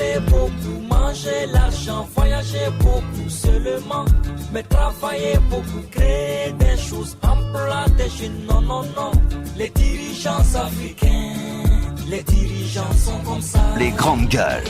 parler beaucoup, manger l'argent, voyager beaucoup seulement, mais travailler beaucoup, créer des choses, emploi des jeunes, non, non, non. Les dirigeants africains, les dirigeants sont comme ça. Les grandes gueules.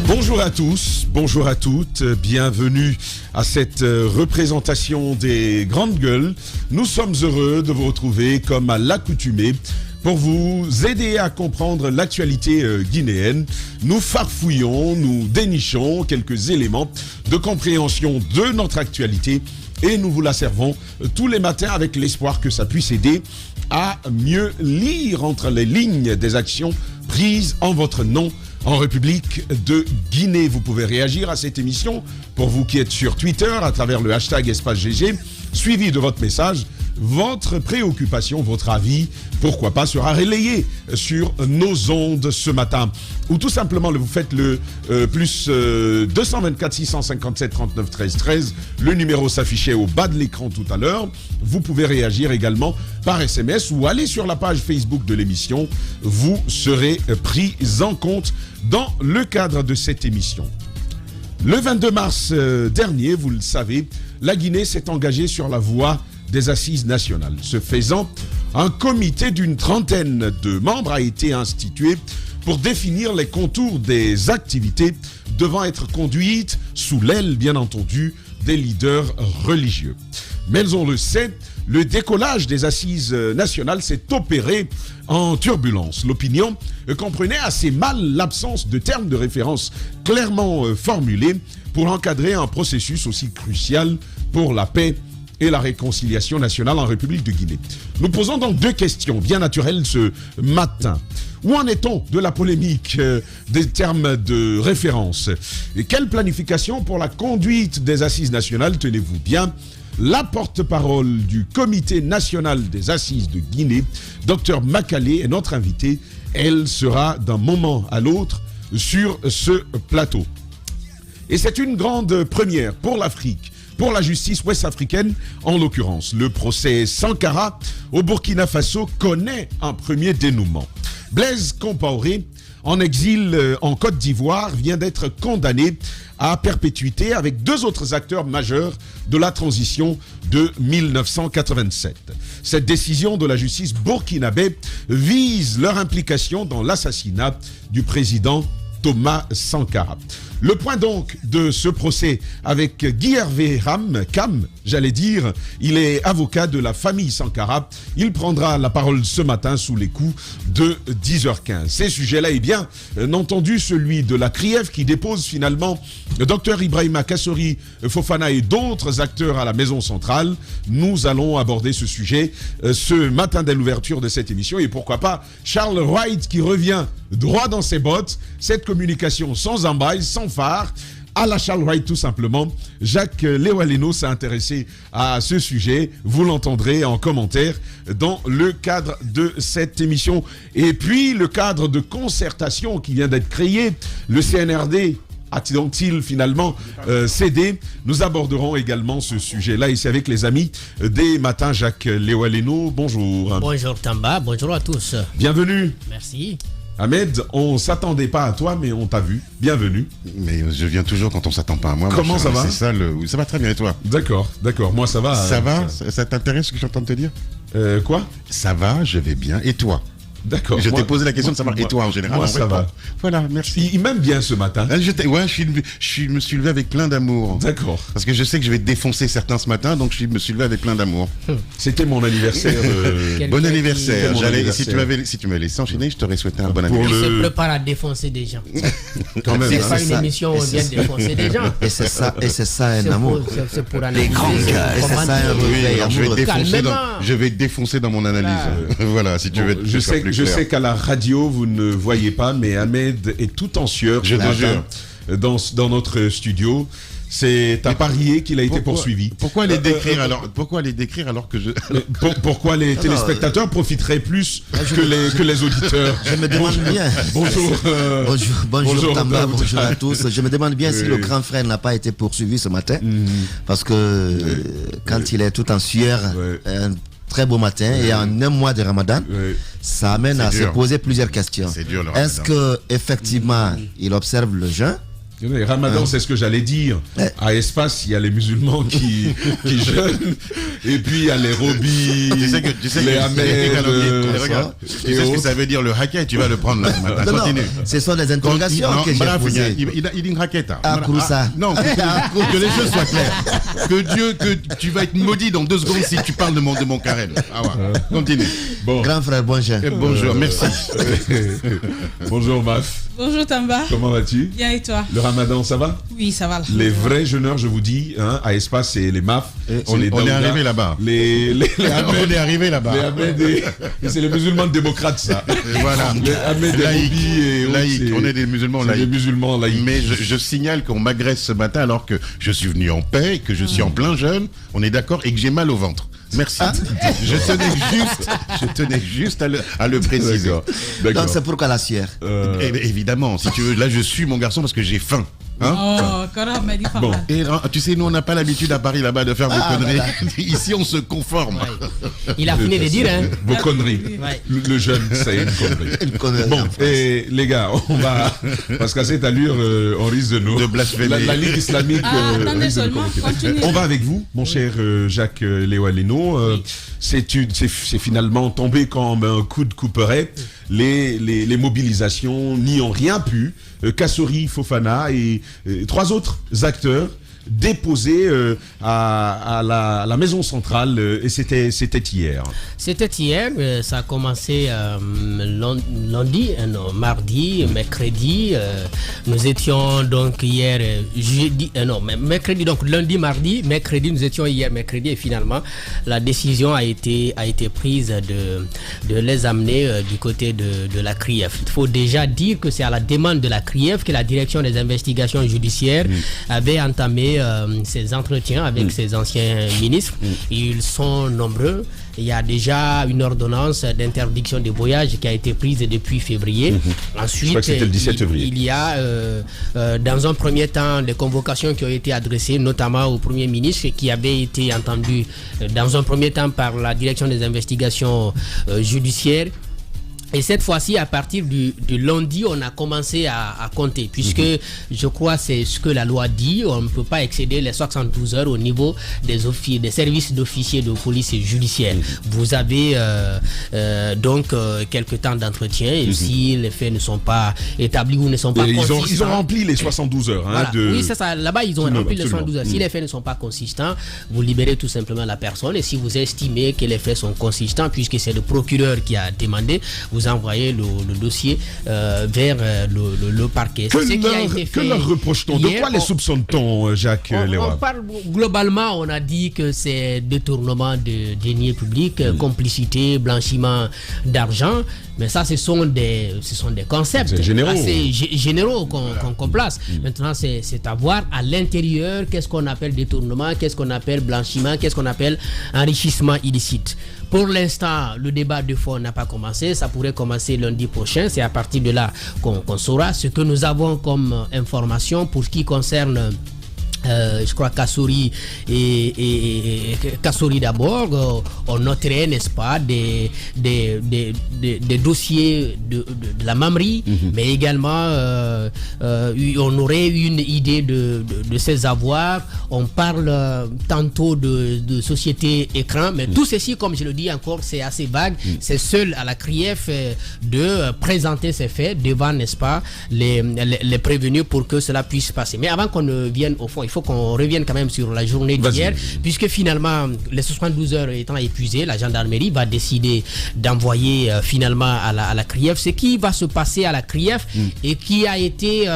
Bonjour à tous, bonjour à toutes, bienvenue à cette représentation des grandes gueules. Nous sommes heureux de vous retrouver comme à l'accoutumée pour vous aider à comprendre l'actualité guinéenne. Nous farfouillons, nous dénichons quelques éléments de compréhension de notre actualité et nous vous la servons tous les matins avec l'espoir que ça puisse aider à mieux lire entre les lignes des actions prises en votre nom en République de Guinée. Vous pouvez réagir à cette émission pour vous qui êtes sur Twitter à travers le hashtag #GG, suivi de votre message. Votre préoccupation, votre avis, pourquoi pas, sera relayé sur nos ondes ce matin. Ou tout simplement, vous faites le plus 224 657 39 13 13. Le numéro s'affichait au bas de l'écran tout à l'heure. Vous pouvez réagir également par SMS ou aller sur la page Facebook de l'émission. Vous serez pris en compte dans le cadre de cette émission. Le 22 mars dernier, vous le savez, la Guinée s'est engagée sur la voie des assises nationales. Ce faisant, un comité d'une trentaine de membres a été institué pour définir les contours des activités devant être conduites sous l'aile, bien entendu, des leaders religieux. Mais on le sait, le décollage des assises nationales s'est opéré en turbulence. L'opinion comprenait assez mal l'absence de termes de référence clairement formulés pour encadrer un processus aussi crucial pour la paix et la réconciliation nationale en République de Guinée. Nous posons donc deux questions bien naturelles ce matin. Où en est-on de la polémique des termes de référence? Et quelle planification pour la conduite des assises nationales, tenez-vous bien? La porte-parole du Comité national des assises de Guinée, Dr Makale, est notre invitée. Elle sera d'un moment à l'autre sur ce plateau. Et c'est une grande première pour l'Afrique, pour la justice ouest-africaine en l'occurrence. Le procès Sankara au Burkina Faso connaît un premier dénouement. Blaise Compaoré, en exil en Côte d'Ivoire, vient d'être condamné à perpétuité avec deux autres acteurs majeurs de la transition de 1987. Cette décision de la justice burkinabé vise leur implication dans l'assassinat du président Thomas Sankara. Le point donc de ce procès avec Guy Hervé Cam, j'allais dire, il est avocat de la famille Sankara. Il prendra la parole ce matin sous les coups de 10h15. Ces sujets-là, eh bien, entendu celui de la CRIEF qui dépose finalement le docteur Ibrahima Kassori Fofana et d'autres acteurs à la maison centrale. Nous allons aborder ce sujet ce matin dès l'ouverture de cette émission. Et pourquoi pas Charles Wright qui revient droit dans ses bottes. Cette communication sans embâille, sans phare, à la Charles Wright tout simplement. Jacques Lewaleno s'est intéressé à ce sujet. Vous l'entendrez en commentaire dans le cadre de cette émission. Et puis le cadre de concertation qui vient d'être créé, le CNRD a-t-il finalement cédé? Nous aborderons également ce sujet-là ici avec les amis des matins. Jacques Lewaleno, bonjour. Bonjour Tamba, bonjour à tous. Bienvenue. Merci. Ahmed, on ne s'attendait pas à toi, mais on t'a vu. Bienvenue. Mais je viens toujours quand on ne s'attend pas à moi. Comment ça va? C'est ça, ça va très bien, et toi? D'accord. Moi ça va. Ça va? Ça t'intéresse ce que je suis en train de te dire? Quoi? Ça va, je vais bien, et toi? D'accord. Je t'ai posé la question de savoir, et toi en général? Moi ça va. Voilà, merci. Il m'aime bien ce matin. Je me suis levé avec plein d'amour. D'accord. Parce que je sais que je vais défoncer certains ce matin, donc je me suis levé avec plein d'amour. C'était mon anniversaire. Bon anniversaire. Si tu m'avais laissé enchaîner, je t'aurais souhaité un bon anniversaire. Il se prépare à défoncer des gens. Quand même. C'est pas une émission où on vient défoncer des gens. Et c'est ça un amour. C'est pour Les grands gars. Et c'est ça un réveil. Je vais défoncer dans mon analyse. Voilà, si tu veux. Je sais qu'à la radio, vous ne voyez pas, mais Ahmed est tout en sueur. Je te jure. Dans notre studio. C'est à parier qu'il a été poursuivi. Pourquoi les décrire alors que je... Pourquoi les téléspectateurs profiteraient plus que les auditeurs? Je me demande bien. Bonjour Tamba, bonjour à tous. Je me demande bien si le grand frère n'a pas été poursuivi ce matin. Parce que quand il est tout en sueur, très beau matin et en un mois de Ramadan, ça amène à se poser plusieurs questions. C'est dur, le Est-ce que effectivement il observe le jeûne? Ramadan, c'est ce que j'allais dire. À Espace, il y a les musulmans qui jeûnent, et puis il y a les Robis, les Ahmed, tu sais ce que ça veut dire le hacket, tu vas le prendre là. Non, ce sont des interrogations que j'ai posées. Il dit une raquette. Non, que les choses soient claires. Que tu vas être maudit dans 2 secondes si tu parles de mon carême. Continue. Bon. Grand frère, bonjour. Bonjour, merci. Bonjour Maf. Bonjour Tamba. Comment vas-tu? Bien et toi? Le Ramadan, ça va? Oui, ça va. Les vrais jeûneurs, je vous dis, à Espace, c'est les MAF. On est arrivé là-bas. On est arrivé là-bas. Les Ahmed et c'est les musulmans démocrates, ça. Voilà. Les Ahmed laïcs. On est des musulmans laïcs. Les musulmans laïcs. Mais je signale qu'on m'agresse ce matin alors que je suis venu en paix, que je suis en plein jeûne. On est d'accord et que j'ai mal au ventre. Merci. Je tenais juste à le préciser. D'accord. Donc c'est pourquoi la sueur. Évidemment, si tu veux, là je suis mon garçon parce que j'ai faim. Bon. Et tu sais, nous on n'a pas l'habitude à Paris là-bas de faire des conneries. Voilà. Ici on se conforme. Ouais. Il a fini de dire, hein. Vos conneries. Ouais. Le jeune, c'est une connerie. Bon, et les gars, on va se casser cette allure, on risque de blasphémer. La Ligue islamique. Attendez seulement, continuez. On va avec vous, mon cher Jacques Léo Aleno. C'est finalement tombé comme un coup de couperet. Les mobilisations n'y ont rien pu. Kassori, Fofana et 3 autres acteurs déposés à la maison centrale et c'était hier. C'était hier, ça a commencé lundi, mardi, mercredi. Nous étions donc hier mercredi, donc lundi, mardi, mercredi, nous étions hier mercredi et finalement la décision a été prise de les amener du côté de la CRIEF. Il faut déjà dire que c'est à la demande de la CRIEF que la direction des investigations judiciaires avait entamé ces entretiens avec ces anciens ministres. Ils sont nombreux. Il y a déjà une ordonnance d'interdiction de voyage qui a été prise depuis février. Ensuite, je crois que c'était le 17 février. Il y a dans un premier temps des convocations qui ont été adressées notamment au Premier ministre qui avait été entendu dans un premier temps par la direction des investigations judiciaires. Et cette fois-ci, à partir du lundi, on a commencé à compter, puisque je crois c'est ce que la loi dit, on ne peut pas excéder les 72 heures au niveau des services d'officiers de police judiciaire. Vous avez donc quelques temps d'entretien, et si les faits ne sont pas établis ou ne sont pas consistants... Ils ont rempli les 72 heures. Voilà. Oui, c'est ça. Là-bas, ils ont rempli les 72 heures. Si les faits ne sont pas consistants, vous libérez tout simplement la personne, et si vous estimez que les faits sont consistants, puisque c'est le procureur qui a demandé, vous envoyez le dossier vers le parquet. Que leur reproche-t-on? De quoi les soupçonne-t-on, Jacques Léo? Globalement, on a dit que c'est détournement de deniers publics, complicité, blanchiment d'argent. Mais ça, ce sont des concepts assez généraux qu'on place. Maintenant, c'est à voir à l'intérieur qu'est-ce qu'on appelle détournement, qu'est-ce qu'on appelle blanchiment, qu'est-ce qu'on appelle enrichissement illicite. Pour l'instant, le débat de fond n'a pas commencé. Ça pourrait commencer lundi prochain. C'est à partir de là qu'on saura ce que nous avons comme information pour ce qui concerne... je crois Kassori et Kassori d'abord, on noterait, n'est-ce pas, des dossiers de la Mamri, mais également on aurait une idée de ses avoirs. On parle tantôt de société écran, mais tout ceci, comme je le dis encore, c'est assez vague. C'est seul à la CRIEF de présenter ces faits devant, n'est-ce pas, les prévenus pour que cela puisse passer. Mais avant qu'on ne vienne au fond, il faut qu'on revienne quand même sur la journée d'hier, puisque finalement, les 72 heures étant épuisées, la gendarmerie va décider d'envoyer finalement à la CRIEF ce qui va se passer à la CRIEF et qui a été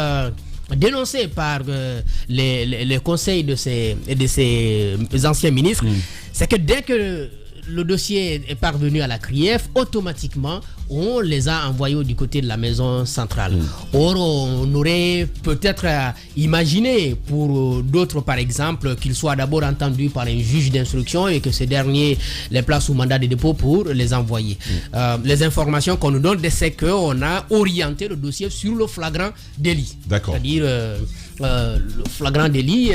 dénoncé par les conseils de ces anciens ministres. C'est que dès que le dossier est parvenu à la CRIEF, automatiquement, on les a envoyés du côté de la maison centrale. Or, on aurait peut-être imaginé pour d'autres, par exemple, qu'ils soient d'abord entendus par un juge d'instruction et que ce dernier les place sous mandat de dépôt pour les envoyer. Les informations qu'on nous donne, c'est qu'on a orienté le dossier sur le flagrant délit. D'accord. C'est-à-dire le flagrant délit,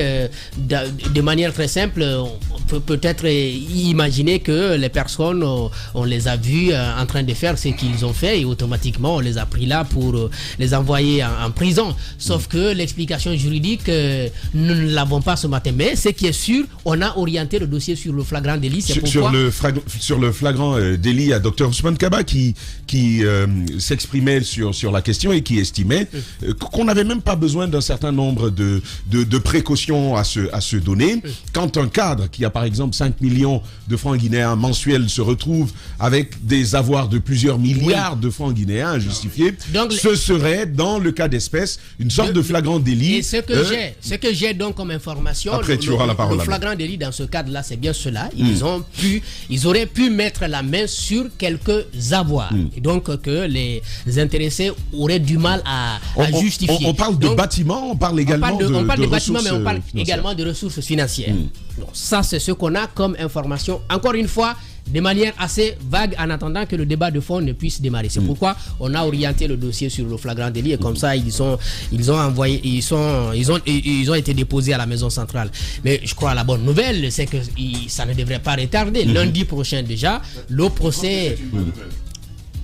de manière très simple, on peut peut-être imaginer que les personnes, on les a vues en train de faire ce qu'ils ont fait et automatiquement on les a pris là pour les envoyer en prison. Sauf que l'explication juridique, nous ne l'avons pas ce matin. Mais ce qui est sûr, on a orienté le dossier sur le flagrant délit. C'est pourquoi... Sur le flagrant délit, il y a Dr Ousmane Kaba qui s'exprimait sur la question et qui estimait qu'on n'avait même pas besoin d'un certain nombre de précautions à se donner. Quand un cadre qui a par exemple 5 millions de francs guinéens mensuels se retrouve avec des avoirs de plusieurs milliards de francs guinéens injustifiés, donc, ce serait dans le cas d'espèce une sorte de flagrant délit. Et ce que j'ai donc comme information, après, tu auras la parole, le flagrant délit dans ce cadre-là, c'est bien cela. Ils auraient pu mettre la main sur quelques avoirs. Et donc que les intéressés auraient du mal à justifier. On parle de bâtiments, on parle également on parle de bâtiments, mais on parle financières. également de ressources financières. Donc, ça, c'est ce qu'on a comme information. Encore une fois, de manière assez vague, en attendant que le débat de fond ne puisse démarrer. C'est pourquoi on a orienté le dossier sur le flagrant délit et comme ça ils ont été déposés à la maison centrale. Mais je crois la bonne nouvelle, c'est que ça ne devrait pas retarder. Lundi prochain déjà, le procès.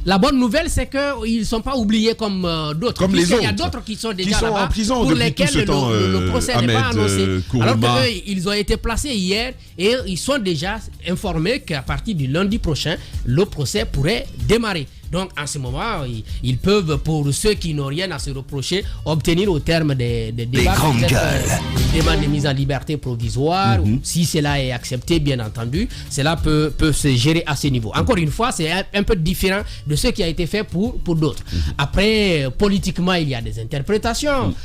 La bonne nouvelle, c'est qu'ils ne sont pas oubliés comme d'autres. Comme les autres. Il y a d'autres qui sont déjà là-bas en prison pour lesquels le procès n'est pas annoncé. Alors qu'eux, ils ont été placés hier et ils sont déjà informés qu'à partir du lundi prochain, le procès pourrait démarrer. Donc, en ce moment, ils peuvent, pour ceux qui n'ont rien à se reprocher, obtenir au terme des débats une demande de mise en liberté provisoire. Si cela est accepté, bien entendu, cela peut se gérer à ce niveau. Encore une fois, c'est un peu différent de ce qui a été fait pour d'autres. Après, politiquement, il y a des interprétations.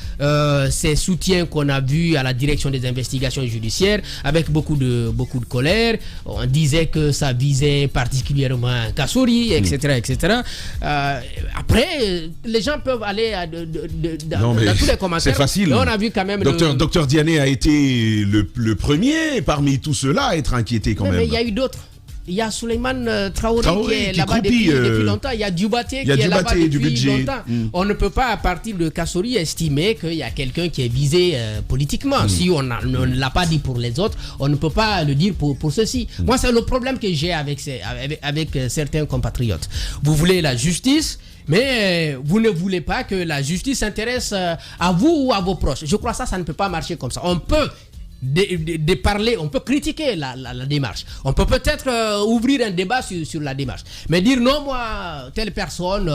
Ces soutiens qu'on a vus à la direction des investigations judiciaires, avec beaucoup de colère. On disait que ça visait particulièrement Kassory, etc., etc. Après, les gens peuvent aller dans tous les commentaires. C'est facile. Mais on a vu quand même. Docteur Diané a été le premier parmi tous ceux-là à être inquiété quand même. Mais il y a eu d'autres. Il y a Souleymane Traoré qui est là-bas depuis longtemps. Il y a Dioubaté qui est là-bas depuis longtemps. On ne peut pas, à partir de Kassory, estimer qu'il y a quelqu'un qui est visé politiquement. Si on ne l'a pas dit pour les autres, on ne peut pas le dire pour ceux-ci. Moi, c'est le problème que j'ai avec certains compatriotes. Vous voulez la justice, mais vous ne voulez pas que la justice s'intéresse à vous ou à vos proches. Je crois que ça ne peut pas marcher comme ça. On peut parler, on peut critiquer la démarche. On peut peut-être ouvrir un débat sur la démarche. Mais dire non, moi, telle personne,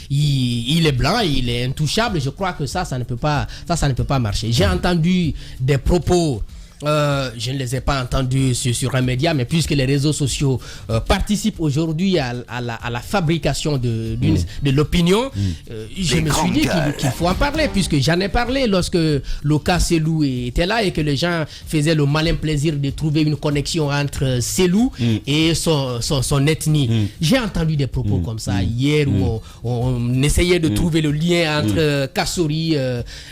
il est blanc, il est intouchable, je crois que ça ne peut pas marcher. J'ai entendu des propos. Je ne les ai pas entendus sur un média, mais puisque les réseaux sociaux participent aujourd'hui à la fabrication de l'opinion, je me suis dit qu'il faut en parler, puisque j'en ai parlé lorsque Loka Selou était là et que les gens faisaient le malin plaisir de trouver une connexion entre Selou et son ethnie. J'ai entendu des propos comme ça hier où on essayait de trouver le lien entre Kassory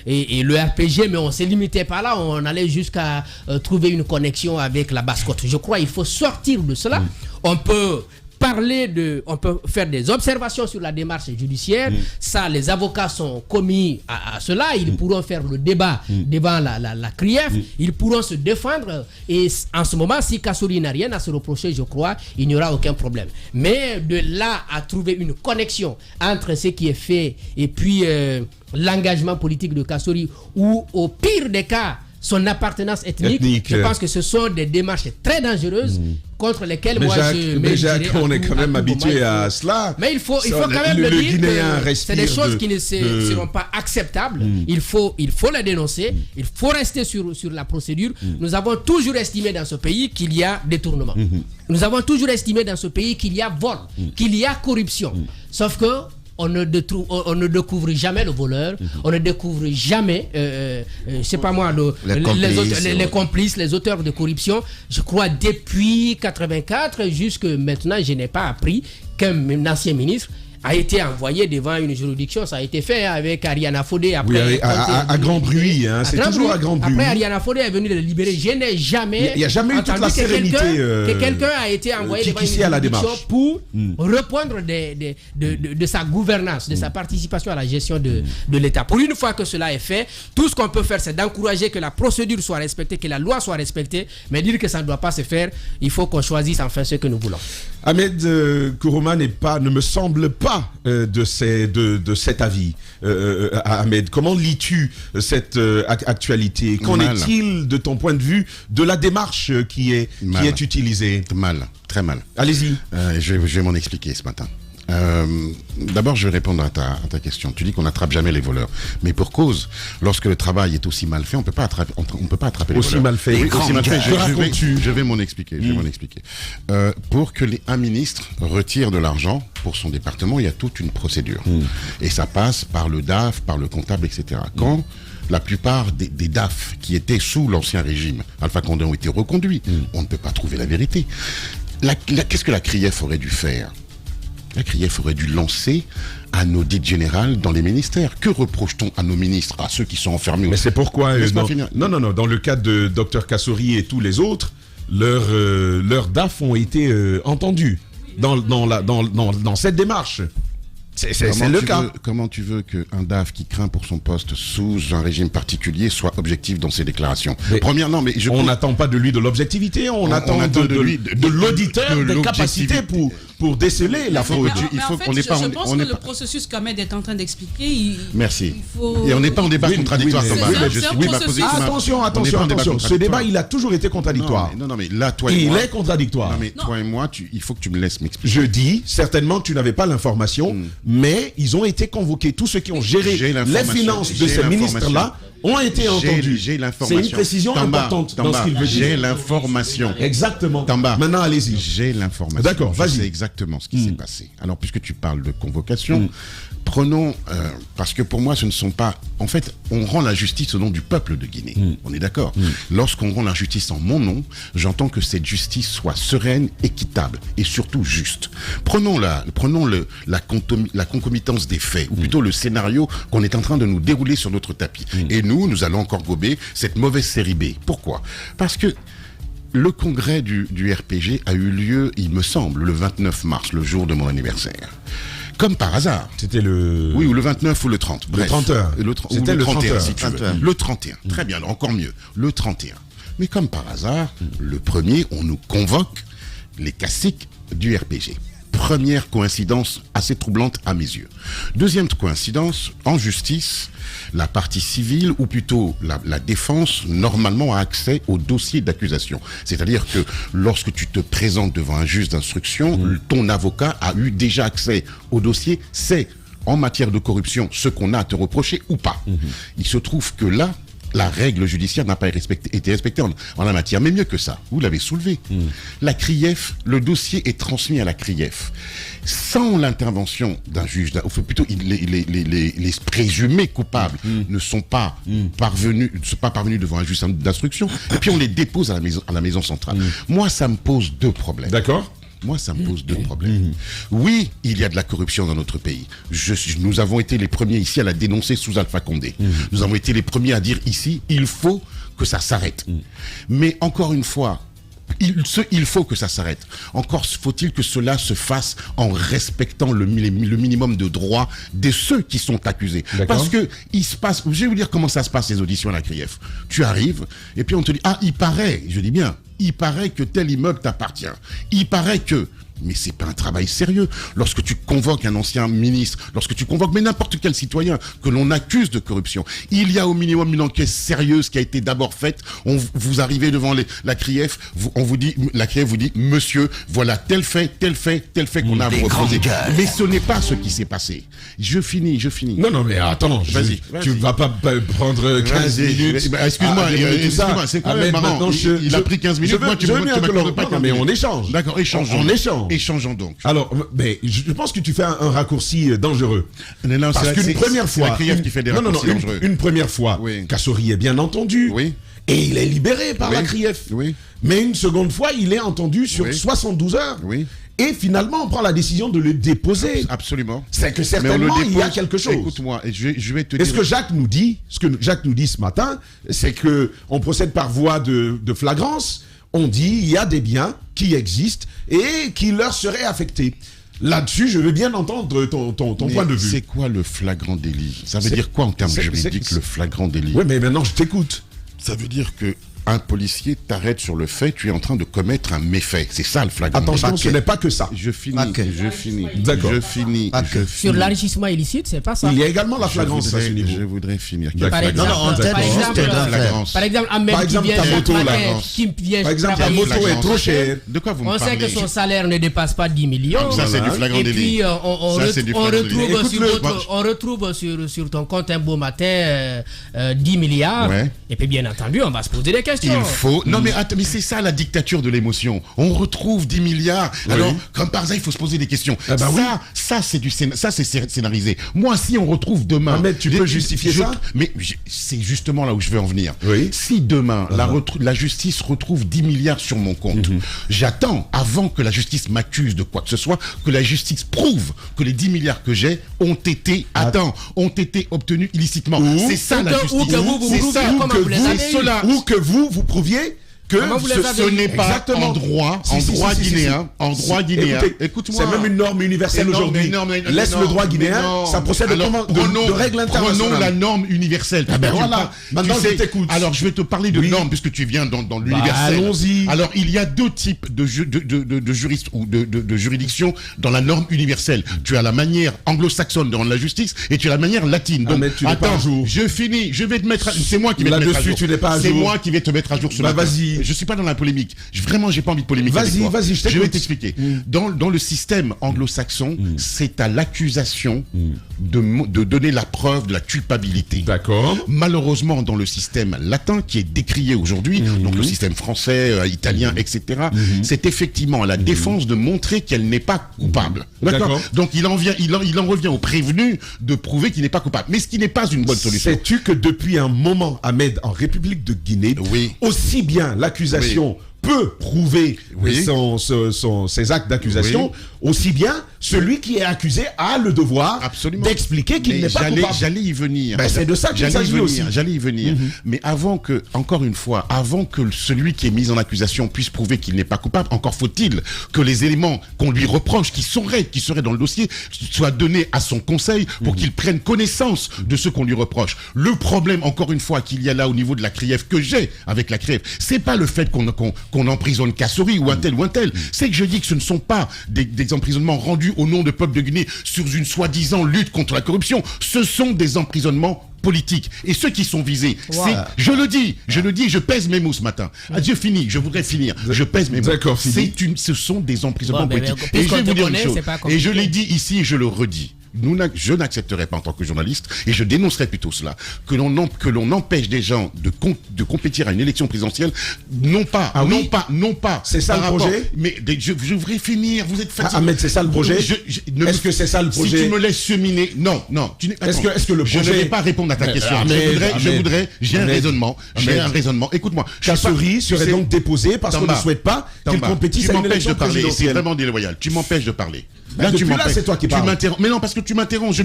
et le RPG, mais on ne se limitait pas là, on allait jusqu'à trouver une connexion avec la basse-côte. Je crois qu'il faut sortir de cela. On peut on peut faire des observations sur la démarche judiciaire. Ça, les avocats sont commis à cela. Ils pourront faire le débat devant la CRIEF. Ils pourront se défendre. Et en ce moment, si Kassory n'a rien à se reprocher, je crois, il n'y aura aucun problème. Mais de là à trouver une connexion entre ce qui est fait et puis l'engagement politique de Kassory, ou au pire des cas, son appartenance ethnique, je pense que ce sont des démarches très dangereuses contre lesquelles on est quand même habitué à cela. Mais il faut quand même le dire que c'est des choses qui ne seront pas acceptables. Il faut les dénoncer. Il faut rester sur la procédure. Nous avons toujours estimé dans ce pays qu'il y a détournement. Nous avons toujours estimé dans ce pays qu'il y a vol, qu'il y a corruption. Sauf que on ne découvre jamais le voleur, on ne découvre jamais, c'est pas moi, les complices, les auteurs de corruption. Je crois depuis 84 jusque maintenant, je n'ai pas appris qu'un ancien ministre a été envoyé devant une juridiction. Ça a été fait avec Ariana Fodé. Après, à grand bruit. C'est toujours à grand bruit. Après, Ariana Fodé est venue le libérer. Je n'ai jamais, il n'y a jamais eu toute la sérénité que quelqu'un a été envoyé devant une juridiction pour répondre de sa gouvernance, de sa participation à la gestion de l'État. Pour une fois que cela est fait, tout ce qu'on peut faire, c'est d'encourager que la procédure soit respectée, que la loi soit respectée, mais dire que ça ne doit pas se faire, il faut qu'on choisisse enfin ce que nous voulons. Ahmed Kourouma ne me semble pas de cet avis. Ahmed, comment lis-tu cette actualité? Qu'en est-il de ton point de vue de la démarche qui est utilisée? Mal, très mal. Allez-y. Je vais m'en expliquer ce matin. D'abord, je vais répondre à ta question. Tu dis qu'on n'attrape jamais les voleurs, mais pour cause. Lorsque le travail est aussi mal fait, on peut pas attraper les voleurs. Aussi mal fait. Oui, aussi mal fait. Je vais m'en expliquer. Pour que un ministre retire de l'argent pour son département, il y a toute une procédure, et ça passe par le DAF, par le comptable, etc. Quand la plupart des DAF qui étaient sous l'ancien régime, Alpha Condé, ont été reconduits, on ne peut pas trouver la vérité. Qu'est-ce que la CRIEF aurait dû faire? La CRIEF aurait dû lancer un audit général dans les ministères. Que reproche-t-on à nos ministres, à ceux qui sont enfermés? Mais c'est pourquoi, non, dans le cas de Dr Kassouri et tous les autres, leurs DAF ont été entendus dans cette démarche. C'est le cas. Comment tu veux qu'un DAF qui craint pour son poste sous un régime particulier soit objectif dans ses déclarations? On n'attend pas de lui de l'objectivité, on attend de l'auditeur des capacités pour déceler la fraude. Je pense que le processus qu'Ahmed est en train d'expliquer, merci. Et on n'est pas en débat contradictoire, Thomas. Attention. Ce débat, il a toujours été contradictoire. Non, mais là, toi et moi... Il est contradictoire. Non, mais toi et moi, il faut que tu me laisses m'expliquer. Je dis, certainement, tu n'avais pas l'information, mais ils ont été convoqués. Tous ceux qui ont géré les finances de ces ministres-là ont été entendus. C'est une précision importante dans ce qu'il veut dire. J'ai l'information. Exactement. Tamba, maintenant, allez-y. J'ai l'information. D'accord, vas-y. C'est exactement ce qui s'est passé. Alors, puisque tu parles de convocation, prenons... parce que pour moi, ce ne sont pas... En fait, on rend la justice au nom du peuple de Guinée. On est d'accord. Lorsqu'on rend la justice en mon nom, j'entends que cette justice soit sereine, équitable et surtout juste. Prenons la concomitance des faits, ou plutôt le scénario qu'on est en train de nous dérouler sur notre tapis. Et nous allons encore gober cette mauvaise série B. Pourquoi? Parce que le congrès du RPG a eu lieu, il me semble, le 29 mars, le jour de mon anniversaire. Comme par hasard. C'était le... Oui, ou le 29 ou le 30. Bref. Le 31. C'était le 31, si tu veux. Le 31. Très bien, encore mieux. Le 31. Mais comme par hasard, le premier, on nous convoque les caciques du RPG. Première coïncidence assez troublante à mes yeux. Deuxième coïncidence, en justice, la partie civile, ou plutôt la défense, normalement a accès au dossier d'accusation. C'est-à-dire que lorsque tu te présentes devant un juge d'instruction, ton avocat a eu déjà accès au dossier, c'est en matière de corruption ce qu'on a à te reprocher ou pas. Il se trouve que là, la règle judiciaire n'a pas été respectée en la matière. Mais mieux que ça, vous l'avez soulevé. La CRIEF, le dossier est transmis à la CRIEF. Sans l'intervention d'un juge, ou plutôt les présumés coupables ne sont pas parvenus devant un juge d'instruction, et puis on les dépose à la maison centrale. Moi, ça me pose deux problèmes. D'accord. Moi, ça me pose deux problèmes. Oui, il y a de la corruption dans notre pays. Nous avons été les premiers ici à la dénoncer sous Alpha Condé. Nous avons été les premiers à dire ici, il faut que ça s'arrête. Mais encore une fois, il faut que ça s'arrête. Encore faut-il que cela se fasse en respectant le minimum de droits de ceux qui sont accusés. Parce que il se passe, je vais vous dire comment ça se passe les auditions à la CRIEF. Tu arrives et puis on te dit, ah, il paraît, je dis bien, il paraît que tel immeuble t'appartient. Il paraît que... Mais c'est pas un travail sérieux. Lorsque tu convoques un ancien ministre, lorsque tu convoques mais n'importe quel citoyen que l'on accuse de corruption, il y a au minimum une enquête sérieuse qui a été d'abord faite. Vous arrivez devant la CRIEF, la CRIEF vous dit, monsieur, voilà tel fait qu'on a à vous reposer. Mais ce n'est pas ce qui s'est passé. Je finis. Non, mais attends, vas-y. Tu vas pas prendre 15 minutes. Excuse-moi, c'est quand même marrant. Il a pris 15 minutes, moi tu m'accordes pas 15 minutes. Mais on échange. D'accord, échangeons. Échangeons donc. Alors, mais je pense que tu fais un raccourci dangereux. Non, parce qu'une première fois, la CRIEF qui fait des raccourcis dangereux. Une première fois, Kassouri est bien entendu. Et il est libéré par la CRIEF. Mais une seconde fois, il est entendu sur 72 heures. et finalement on prend la décision de le déposer. Absolument. C'est que certainement il y a quelque chose. Écoute-moi, je vais te dire. Et ce que Jacques nous dit ce matin, c'est que on procède par voie de flagrance. On dit il y a des biens qui existent et qui leur seraient affectés. Là-dessus, je veux bien entendre ton point de vue. C'est quoi le flagrant délit? Ça veut dire quoi en termes juridiques, le flagrant délit? Oui, mais maintenant je t'écoute. Ça veut dire que un policier t'arrête sur le fait, tu es en train de commettre un méfait. C'est ça le flagrant délit. Attention, ce n'est pas que ça. Je finis. D'accord. Je finis. Sur l'enrichissement illicite, c'est pas ça. Il y a également la flagrance à ce niveau. Je voudrais finir. Par exemple, un mec qui vient ta moto, par exemple, ta moto est trop chère. De quoi vous me on parlez? sait que son salaire ne dépasse pas 10 millions. Ça, c'est du flagrant délit. Et puis, on retrouve sur ton compte un beau matin 10 milliards. Ouais. Et puis, bien entendu, on va se poser des questions. Il faut... Non, mais attends, mais c'est ça la dictature de l'émotion. On retrouve 10 milliards. Oui. Alors, comme par hasard, il faut se poser des questions. Ça, c'est scénarisé. Moi, si on retrouve demain... Mais tu peux justifier ça? Mais c'est justement là où je veux en venir. Oui. Si demain, la justice retrouve 10 milliards sur mon compte, j'attends, avant que la justice m'accuse de quoi que ce soit, que la justice prouve que les 10 milliards que j'ai ont été obtenus illicitement. C'est ça la justice. Ou que vous prouviez que ce n'est pas en droit guinéen. Écoute-moi. C'est même une norme universelle aujourd'hui. Laisse le droit guinéen, ça procède de règles internationales. Prenons la norme universelle. Voilà, maintenant je t'écoute. Alors je vais te parler de normes puisque tu viens dans l'universel. Allons-y. Alors il y a deux types de juristes ou de juridictions dans la norme universelle. Tu as la manière anglo-saxonne de rendre la justice et tu as la manière latine. Donc attends, je finis, je vais te mettre c'est moi qui vais te mettre à jour. C'est moi qui vais te mettre à jour sur la vas-y. Je suis pas dans la polémique. Vraiment, j'ai pas envie de polémique. Vas-y, je t'écoute. Je vais t'expliquer. Dans le système anglo-saxon, c'est à l'accusation de donner la preuve de la culpabilité. D'accord. Malheureusement, dans le système latin, qui est décrié aujourd'hui, donc le système français, italien, etc., c'est effectivement à la défense de montrer qu'elle n'est pas coupable. D'accord. Donc il en revient au prévenu de prouver qu'il n'est pas coupable. Mais ce qui n'est pas une bonne solution. Sais-tu que depuis un moment, Ahmed, en République de Guinée, aussi bien l'accusation peut prouver ses actes d'accusation, aussi bien celui qui est accusé a le devoir d'expliquer qu'il n'est pas coupable. J'allais y venir. C'est de ça qu'il s'agit aussi. J'allais y venir. Mais avant que celui qui est mis en accusation puisse prouver qu'il n'est pas coupable, encore faut-il que les éléments qu'on lui reproche, qui seraient dans le dossier, soient donnés à son conseil pour qu'il prenne connaissance de ce qu'on lui reproche. Le problème, encore une fois, qu'il y a là au niveau de la CRIEF, que j'ai avec la CRIEF, c'est pas le fait qu'on emprisonne Kassori ou un tel, c'est que je dis que ce ne sont pas des emprisonnements rendus au nom du peuple de Guinée sur une soi-disant lutte contre la corruption. Ce sont des emprisonnements politiques. Et ceux qui sont visés, je le dis, je pèse mes mots ce matin. Je finis, je voudrais finir. Je pèse mes mots. D'accord, ce sont des emprisonnements politiques. Et je vais vous dire une chose. Et je l'ai dit ici et je le redis. Je n'accepterai pas en tant que journaliste, et je dénoncerai plutôt cela, que l'on empêche des gens de compétir à une élection présidentielle, non pas. C'est ça le projet. Mais je voudrais finir, vous êtes fatigué. Ahmed, c'est ça le projet. Est-ce que c'est ça le projet? Si tu me laisses cheminer, non. Est-ce que le projet... Je ne vais pas répondre à ta question. J'ai un raisonnement. Écoute-moi. Kassori serait donc déposé parce qu'on ne souhaite pas qu'il compétisse à une élection présidentielle. C'est vraiment déloyal. Tu m'empêches de parler. Là, c'est toi qui parles. Mais non, parce que tu m'interromps. Je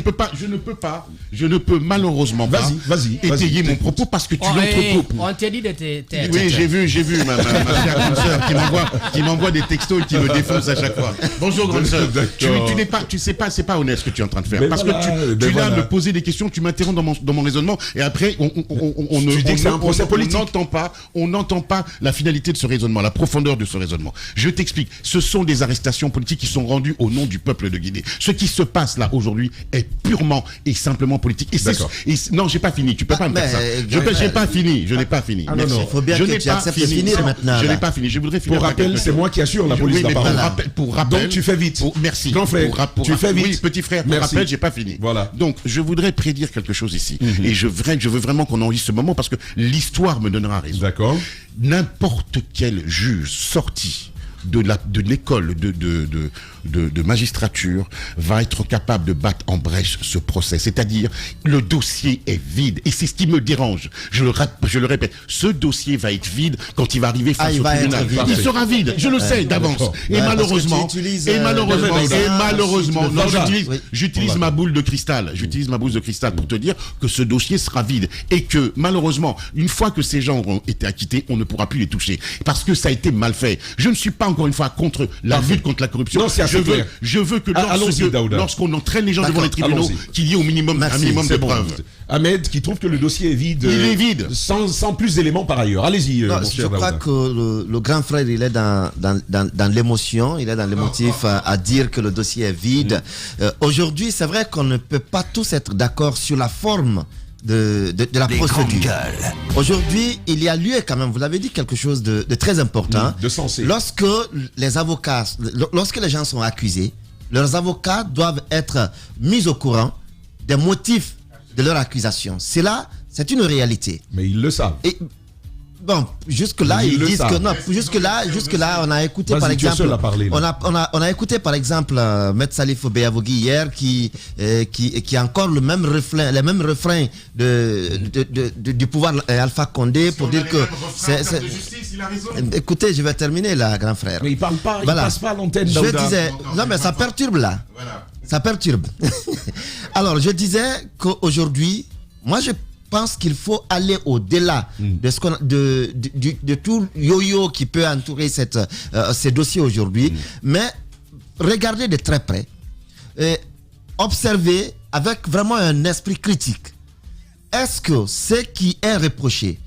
ne peux malheureusement pas étayer mon propos parce que tu l'entrecoupes. On t'a dit de te... Oui, j'ai vu ma chère grande sœur qui m'envoie des textos et qui me défonce à chaque fois. Bonjour grande sœur. Tu sais pas, c'est pas honnête ce que tu es en train de faire. Parce que tu viens de poser des questions, tu m'interromps dans mon raisonnement et après on n'entend pas la finalité de ce raisonnement, la profondeur de ce raisonnement. Je t'explique. Ce sont des arrestations politiques qui sont rendues au nom du peuple de Guinée. Ce qui se passe là aujourd'hui est purement et simplement politique. Non, j'ai pas fini. Tu peux pas me faire ça. Je n'ai pas fini. Il faut bien que tu acceptes de finir maintenant. Je n'ai pas fini. Je voudrais finir. Pour rappel, c'est moi qui assure la police. Pour rappel. Donc tu fais vite. Merci. Grand frère, tu fais vite. Oui, petit frère. Pour rappel, j'ai pas fini. Voilà. Donc je voudrais prédire quelque chose ici. Et je veux vraiment qu'on enregistre ce moment parce que l'histoire me donnera raison. D'accord. N'importe quel juge sorti de l'école de magistrature va être capable de battre en brèche ce procès. C'est-à-dire, le dossier est vide. Et c'est ce qui me dérange. Je le répète, ce dossier va être vide quand il va arriver face au tribunal. Il sera vide, je le sais d'avance. Et malheureusement, non, j'utilise ma boule de cristal. J'utilise ma boule de cristal pour te dire que ce dossier sera vide. Et que, malheureusement, une fois que ces gens auront été acquittés, on ne pourra plus les toucher. Parce que ça a été mal fait. Je ne suis pas, encore une fois, contre la lutte contre la corruption. Non, je veux que lorsqu'on entraîne les gens devant les tribunaux, qu'il y ait au minimum un minimum de preuves. Ahmed, qui trouve que le dossier est vide. Il est vide. Sans plus d'éléments par ailleurs. Allez-y, mon cher Daouda. Je crois que le grand frère, il est dans l'émotion, il est dans l'émotif à dire que le dossier est vide. Aujourd'hui, c'est vrai qu'on ne peut pas tous être d'accord sur la forme de la procédure. Aujourd'hui, il y a lieu quand même, vous l'avez dit, quelque chose de très important. De sensé. Lorsque les gens sont accusés, leurs avocats doivent être mis au courant des motifs de leur accusation. C'est une réalité. Mais ils le savent. Et, bon, jusque-là, ils disent que non. Jusque-là, on a écouté par exemple. On a écouté par exemple Maître Salif Beyavogui hier qui a encore les mêmes refrains du pouvoir Alpha Condé pour dire que écoutez, je vais terminer là, grand frère. Mais il parle pas, il passe pas à l'antenne. Je disais, non mais ça perturbe là. Voilà. Ça perturbe. Alors, je disais qu'aujourd'hui, moi je pense qu'il faut aller au-delà de tout yo-yo qui peut entourer ces dossiers aujourd'hui, mais regarder de très près, observer avec vraiment un esprit critique. Est-ce que ce qui est reproché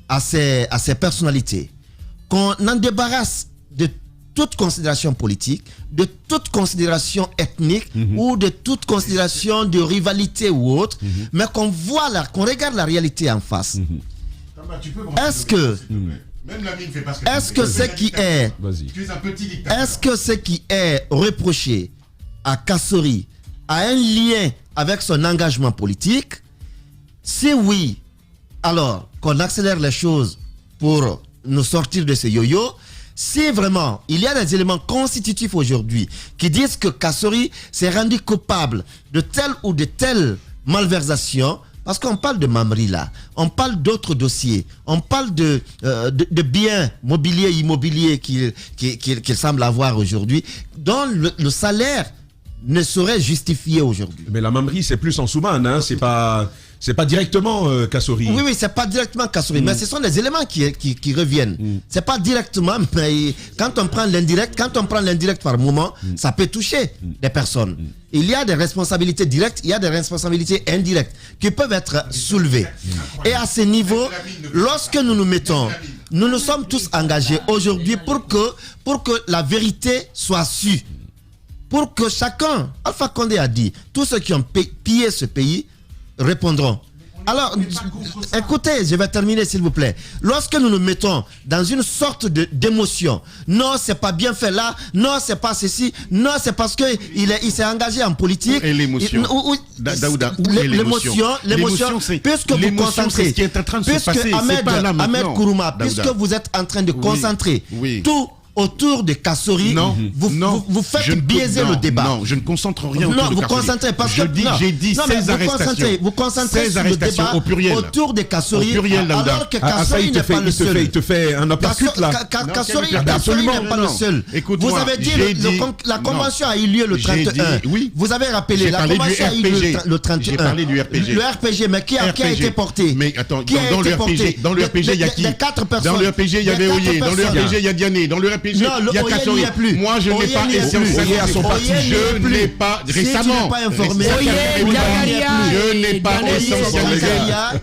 à ces personnalités, qu'on en débarrasse de toute considération politique, de toute considération ethnique ou de toute considération de rivalité ou autre, mais qu'on regarde la réalité en face. Est-ce que ce qui est reproché à Kassori a un lien avec son engagement politique? Si oui, alors qu'on accélère les choses pour nous sortir de ce yo-yo. Si vraiment il y a des éléments constitutifs aujourd'hui qui disent que Kassori s'est rendu coupable de telle ou de telle malversation, parce qu'on parle de Mamri là, on parle d'autres dossiers, on parle de biens immobiliers qu'il semble avoir aujourd'hui, dont le salaire ne saurait justifier aujourd'hui. Mais la Mamri, c'est plus en Soumane, hein, c'est pas directement Kassori. Oui, c'est pas directement Kassori, mais ce sont des éléments qui reviennent. C'est pas directement, mais quand on prend l'indirect par moment, ça peut toucher des personnes. Il y a des responsabilités directes, il y a des responsabilités indirectes qui peuvent être soulevées. Et à ce niveau, lorsque nous nous sommes tous engagés aujourd'hui pour que la vérité soit sue. Pour que chacun, Alpha Condé a dit, tous ceux qui ont pillé ce pays répondront. Alors, écoutez, je vais terminer s'il vous plaît. Lorsque nous nous mettons dans une sorte d'émotion, non, c'est pas bien fait là, non, c'est pas ceci, non, c'est parce qu'il s'est engagé en politique. Et l'émotion. Daouda, l'émotion, puisque vous concentrez, ce qui est en train de se passer, c'est pas là maintenant. Ahmed Kourouma, puisque vous êtes en train de concentrer tout autour de Kassori, vous faites biaiser le débat. Non, je ne concentre rien autour de Kassori. Non, vous concentrez parce que j'ai dit 16 arrestations. Vous concentrez sur le débat au pluriel. Autour de Kassori, alors que Kassori n'est pas le seul. Il te fait un uppercut là. Kassori n'est pas le seul. Vous avez dit la convention a eu lieu le 31. Vous avez rappelé la convention a eu lieu le 31. J'ai parlé du RPG. Le RPG, mais qui a été porté? Mais attends, dans le RPG, il y a qui? Dans le RPG, il y avait Oye. Dans le RPG, il y a Diané. Dans le RPG, il y a Kassori. Moi, je n'ai pas essentiellement à son parti. Je n'ai pas récemment. Je n'ai pas essentiellement.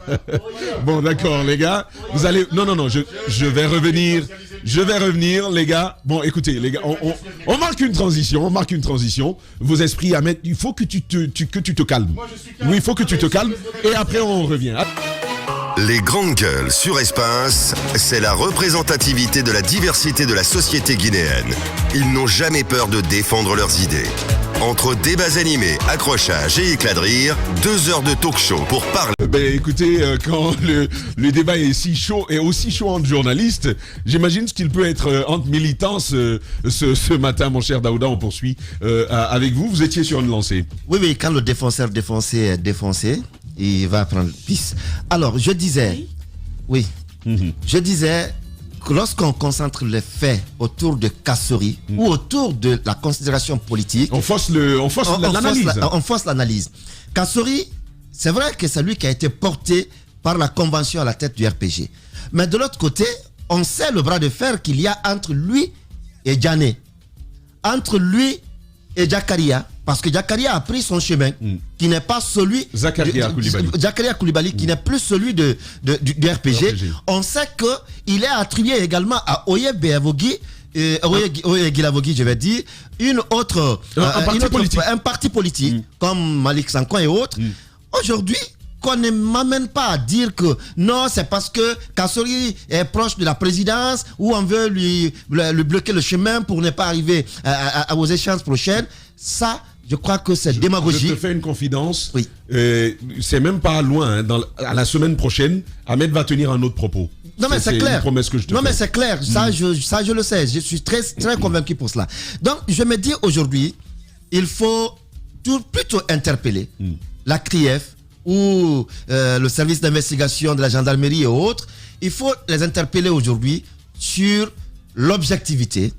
Bon, d'accord, les gars. Vous allez. Non. Je vais revenir, les gars. Bon, écoutez, les gars, on marque une transition. Vos esprits à mettre. Il faut que tu te calmes. Oui, il faut que tu te calmes. Et après, on revient. Les grandes gueules sur Espace, c'est la représentativité de la diversité de la société guinéenne. Ils n'ont jamais peur de défendre leurs idées. Entre débats animés, accrochages et éclats de rire, 2 heures de talk show pour parler. Écoutez, quand le débat est si chaud et aussi chaud entre journalistes, j'imagine ce qu'il peut être entre militants ce matin, mon cher Daouda. On poursuit avec vous. Vous étiez sur une lancée. Oui, quand le défenseur est défoncé, il va prendre piste. Alors, je disais, je disais que lorsqu'on concentre les faits autour de Kassory ou autour de la considération politique, on force l'analyse. On force l'analyse. Kassory, c'est vrai que c'est lui qui a été porté par la convention à la tête du RPG. Mais de l'autre côté, on sait le bras de fer qu'il y a entre lui et Djané, entre lui et Jakaria, parce que Jakaria a pris son chemin, qui n'est pas celui Zakaria Koulibaly, qui n'est plus celui du RPG. On sait qu'il est attribué également à Oye Gilavogui, je vais dire, un parti politique, comme Malik Sankoin et autres. Aujourd'hui, qu'on ne m'amène pas à dire que non, c'est parce que Kassory est proche de la présidence ou on veut lui bloquer le chemin pour ne pas arriver aux échéances prochaines. Ça, je crois que c'est démagogie. Je te fais une confidence. Oui. C'est même pas loin. À la semaine prochaine, Ahmed va tenir un autre propos. Non, mais c'est clair. Une promesse que je te fais. Non, mais c'est clair. Ça, je le sais. Je suis très, très convaincu pour cela. Donc, je me dis aujourd'hui, il faut plutôt interpeller la CRIEF ou le service d'investigation de la gendarmerie et autres. Il faut les interpeller aujourd'hui sur l'objectivité,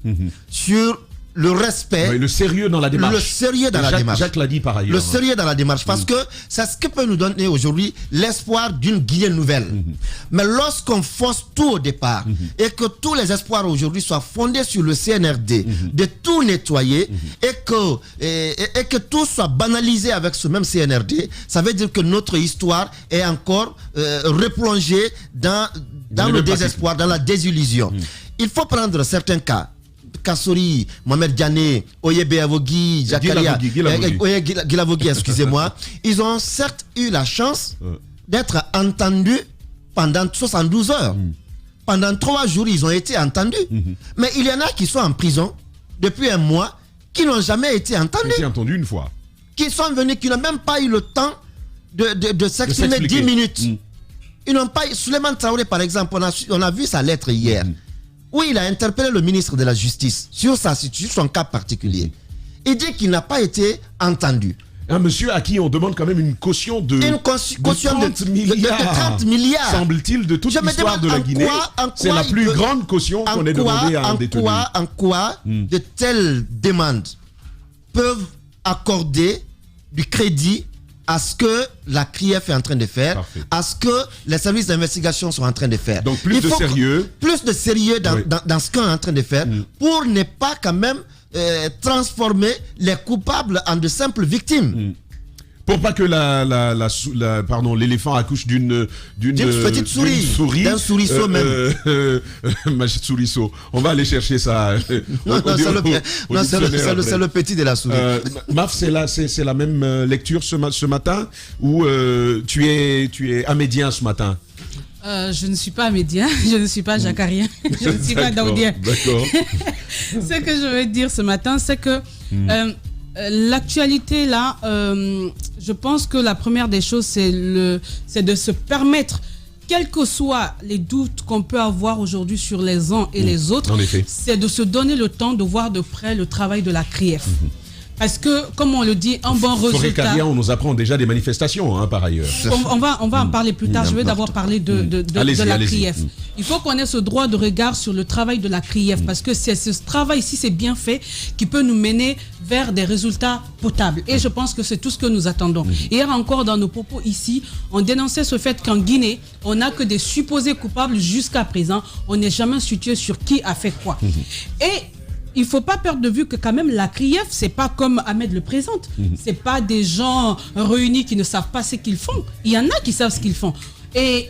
sur le respect, le sérieux dans la démarche. Le sérieux dans la démarche. Jacques l'a dit par ailleurs. Le sérieux dans la démarche, parce que c'est ce qui peut nous donner aujourd'hui l'espoir d'une Guinée nouvelle. Mais lorsqu'on force tout au départ et que tous les espoirs aujourd'hui soient fondés sur le CNRD, de tout nettoyer et que tout soit banalisé avec ce même CNRD, ça veut dire que notre histoire est encore replongée dans le désespoir, dans la désillusion. Il faut prendre certains cas. Kassory, Mohamed Djané, Oye Gilavogui, Jakaria, Gilavogui, excusez-moi, ils ont certes eu la chance d'être entendus pendant 72 heures. Pendant 3 jours, ils ont été entendus. Mais il y en a qui sont en prison depuis un mois, qui n'ont jamais été entendus. Ils ont entendu une fois. Qui sont venus, qui n'ont même pas eu le temps de s'exprimer 10 minutes. Ils n'ont pas. Souleymane Traoré, par exemple, on a vu sa lettre hier. Où il a interpellé le ministre de la Justice sur son cas particulier. Il dit qu'il n'a pas été entendu. Un monsieur à qui on demande quand même une caution de 30 milliards. Semble-t-il, de toute l'histoire de la Guinée. C'est la plus grande caution qu'on ait demandé à un détenu. En quoi de telles demandes peuvent accorder du crédit à ce que la CRIEF est en train de faire, à ce que les services d'investigation sont en train de faire. Donc plus de sérieux dans ce qu'on est en train de faire pour ne pas quand même transformer les coupables en de simples victimes. Pour pas que l'éléphant accouche d'une petite souris, d'un souriceau même. Souriceau. On va aller chercher ça. C'est le petit de la souris. Maf, c'est la même lecture ce matin ou tu es amédien ce matin? Je ne suis pas amédien, je ne suis pas jacarien, je ne suis pas daoudien. D'accord. Ce que je veux dire ce matin, c'est que l'actualité là, je pense que la première des choses, c'est de se permettre, quels que soient les doutes qu'on peut avoir aujourd'hui sur les uns et les autres, c'est de se donner le temps de voir de près le travail de la CRIEF. Parce que, comme on le dit, un bon résultat... on nous apprend déjà des manifestations, par ailleurs. On va en parler plus tard. Je vais d'abord parler de la CRIEF. Il faut qu'on ait ce droit de regard sur le travail de la CRIEF, parce que c'est ce travail, si c'est bien fait, qui peut nous mener vers des résultats potables. Et je pense que c'est tout ce que nous attendons. Hier encore, dans nos propos ici, on dénonçait ce fait qu'en Guinée, on n'a que des supposés coupables jusqu'à présent. On n'est jamais situé sur qui a fait quoi. Et il ne faut pas perdre de vue que quand même la CRIEF, c'est pas comme Ahmed le présente. C'est pas des gens réunis qui ne savent pas ce qu'ils font. Il y en a qui savent ce qu'ils font. Et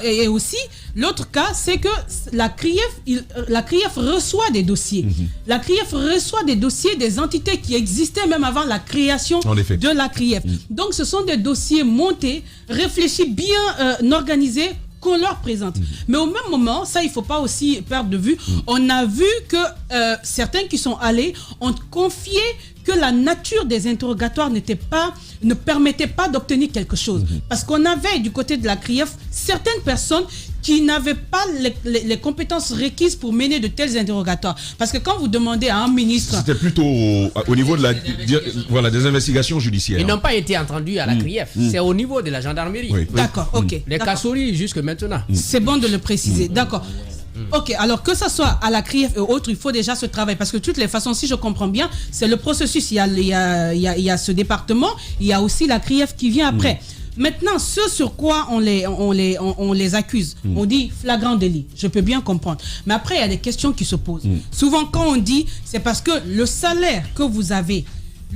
Et aussi, l'autre cas, c'est que la CRIEF reçoit des dossiers. La CRIEF reçoit des dossiers des entités qui existaient même avant la création de la CRIEF. Donc, ce sont des dossiers montés, réfléchis, bien organisés, qu'on leur présente. Mais au même moment, ça, il ne faut pas aussi perdre de vue, on a vu que certains qui sont allés ont confié que la nature des interrogatoires ne permettait pas d'obtenir quelque chose. Parce qu'on avait du côté de la CRIEF certaines personnes qui n'avaient pas les compétences requises pour mener de tels interrogatoires. Parce que quand vous demandez à un ministre... C'était plutôt au niveau de des investigations judiciaires. Ils n'ont pas été entendus à la CRIEF. C'est au niveau de la gendarmerie. Oui. D'accord, ok. Les Kassouri jusque maintenant. C'est bon de le préciser, d'accord. Ok, alors que ce soit à la CRIEF et autres, il faut déjà ce travail. Parce que de toutes les façons, si je comprends bien, c'est le processus. Il y a ce département, il y a aussi la CRIEF qui vient après. Maintenant, ce sur quoi on les accuse, on dit flagrant délit. Je peux bien comprendre. Mais après, il y a des questions qui se posent. Souvent, quand on dit, c'est parce que le salaire que vous avez,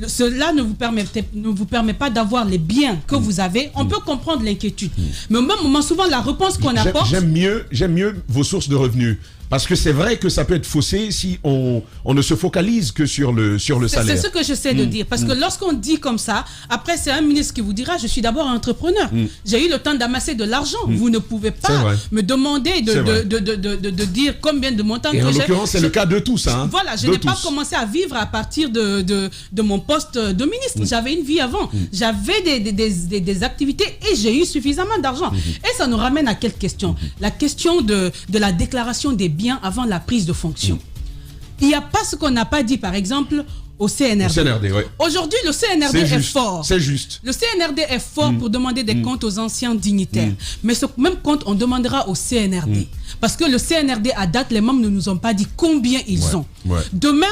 cela ne vous permet pas d'avoir les biens que vous avez. On peut comprendre l'inquiétude. Mais au même moment, souvent, la réponse qu'on apporte... J'aime mieux vos sources de revenus. Parce que c'est vrai que ça peut être faussé si on ne se focalise que sur le salaire. C'est ce que j'essaie de dire. Parce que lorsqu'on dit comme ça, après c'est un ministre qui vous dira, je suis d'abord entrepreneur. J'ai eu le temps d'amasser de l'argent. Vous ne pouvez pas me demander de dire combien de montants que j'ai. En l'occurrence, c'est le cas de tous. Hein, voilà, je n'ai pas commencé à vivre à partir de mon poste de ministre. J'avais une vie avant. J'avais des activités et j'ai eu suffisamment d'argent. Et ça nous ramène à quelle question? La question de la déclaration des biens avant la prise de fonction. Il n'y a pas ce qu'on n'a pas dit, par exemple, au CNRD. Oui. Aujourd'hui, le CNRD est fort. C'est juste. Le CNRD est fort pour demander des comptes aux anciens dignitaires. Mais ce même compte, on demandera au CNRD. Parce que le CNRD, à date, les membres ne nous ont pas dit combien ils ont. Demain,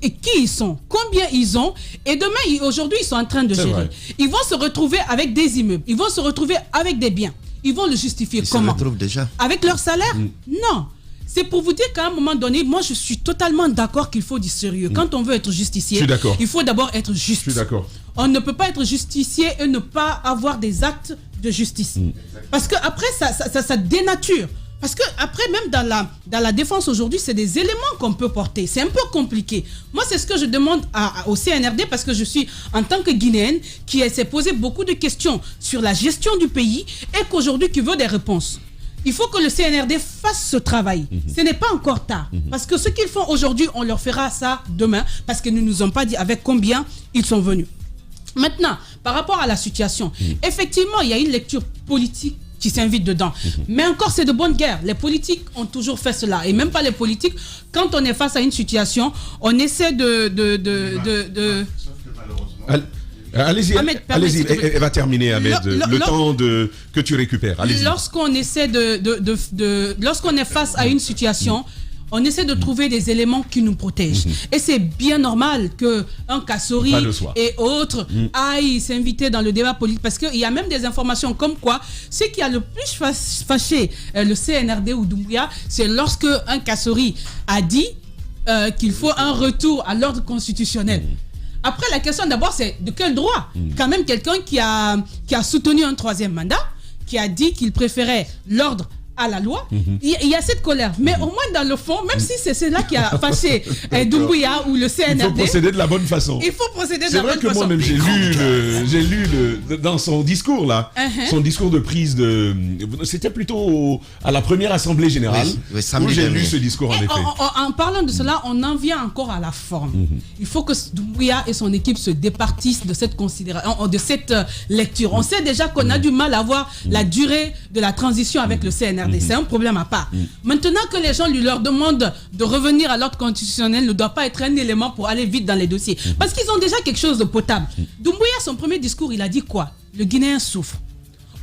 et qui ils sont, combien ils ont. Et demain, aujourd'hui, ils sont en train de gérer. Ils vont se retrouver avec des immeubles. Ils vont se retrouver avec des biens. Ils vont le justifier comment? Ils se retrouvent déjà. Avec leur salaire? Non. C'est pour vous dire qu'à un moment donné, moi je suis totalement d'accord qu'il faut du sérieux. Quand on veut être justicier, il faut d'abord être juste. Je suis d'accord. On ne peut pas être justicier et ne pas avoir des actes de justice. Parce que après ça dénature. Parce que après même dans la défense aujourd'hui, c'est des éléments qu'on peut porter. C'est un peu compliqué. Moi, c'est ce que je demande au CNRD parce que je suis en tant que Guinéenne qui s'est posé beaucoup de questions sur la gestion du pays et qu'aujourd'hui qui veut des réponses. Il faut que le CNRD fasse ce travail. Ce n'est pas encore tard. Parce que ce qu'ils font aujourd'hui, on leur fera ça demain. Parce qu'ils ne nous ont pas dit avec combien ils sont venus. Maintenant, par rapport à la situation, effectivement, il y a une lecture politique qui s'invite dedans. Mais encore, c'est de bonne guerre. Les politiques ont toujours fait cela. Et même pas les politiques. Quand on est face à une situation, on essaie Allez-y, elle va terminer, Ahmed. Le temps que tu récupères. Lorsqu'on essaie lorsqu'on est face à une situation, on essaie de trouver des éléments qui nous protègent. Et c'est bien normal qu'un Kassouri et autres aillent s'inviter dans le débat politique. Parce qu'il y a même des informations comme quoi ce qui a le plus fâché le CNRD ou Doumbouya, c'est lorsque un Kassouri a dit qu'il faut un retour à l'ordre constitutionnel. Après, la question d'abord, c'est de quel droit? Quand même quelqu'un qui a soutenu un troisième mandat, qui a dit qu'il préférait l'ordre à la loi, il y a cette colère. Mais au moins dans le fond, même si c'est cela qui a fâché Doumbouya ou le CNRD... Il faut procéder de la bonne façon. Il faut procéder de la bonne façon. C'est vrai que moi-même, j'ai lu dans son discours, là, son discours de prise de... C'était plutôt à la première Assemblée Générale où j'ai lu ce discours, en effet. En parlant de cela, on en vient encore à la forme. Il faut que Doumbouya et son équipe se départissent de cette considération, de cette lecture. On sait déjà qu'on a du mal à voir la durée de la transition avec le CNRD. C'est un problème à part. Maintenant que les gens leur demandent de revenir à l'ordre constitutionnel, ne doit pas être un élément pour aller vite dans les dossiers. Parce qu'ils ont déjà quelque chose de potable. Doumbouya, son premier discours, il a dit quoi? Le Guinéen souffre.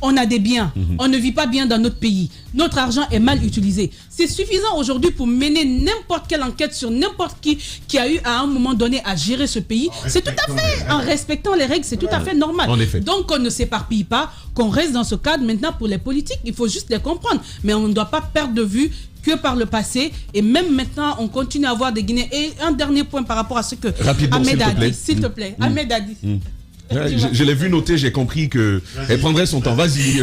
On a des biens. On ne vit pas bien dans notre pays. Notre argent est mal utilisé. C'est suffisant aujourd'hui pour mener n'importe quelle enquête sur n'importe qui a eu à un moment donné à gérer ce pays. C'est tout à fait, en respectant les règles, c'est tout à fait normal. Donc on ne s'éparpille pas, qu'on reste dans ce cadre. Maintenant pour les politiques, il faut juste les comprendre. Mais on ne doit pas perdre de vue que par le passé. Et même maintenant, on continue à avoir des Guinéens. Et un dernier point par rapport à ce que Ahmed a dit, s'il te plaît. Ahmed a dit. Je l'ai vu noter, j'ai compris qu'elle prendrait son temps. Vas-y.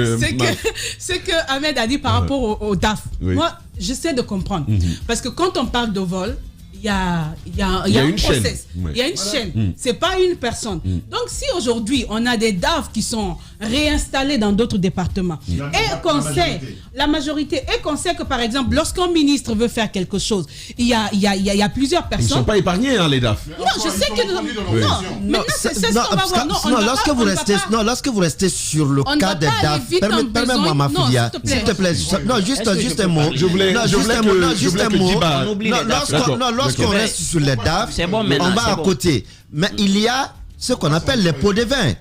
C'est que Ahmed a dit par rapport au DAF. Oui. Moi, j'essaie de comprendre. Parce que quand on parle de vol, il y a un process. Il y a une chaîne. C'est pas une personne. Donc, si aujourd'hui, on a des DAF qui sont réinstallés dans d'autres départements, et qu'on sait, la majorité, et qu'on sait que, par exemple, lorsqu'un ministre veut faire quelque chose, il y a plusieurs personnes. Ils ne sont pas épargnés, hein, les DAF. Non, je sais que... Non, c'est ce qu'on va voir. Non, lorsque vous restez sur le cas des DAF, permets-moi, ma fille, s'il te plaît. Non, juste un mot. Je voulais lorsqu'on reste sur les DAF, on va à côté. Mais il y a ce qu'on appelle les pots de vin.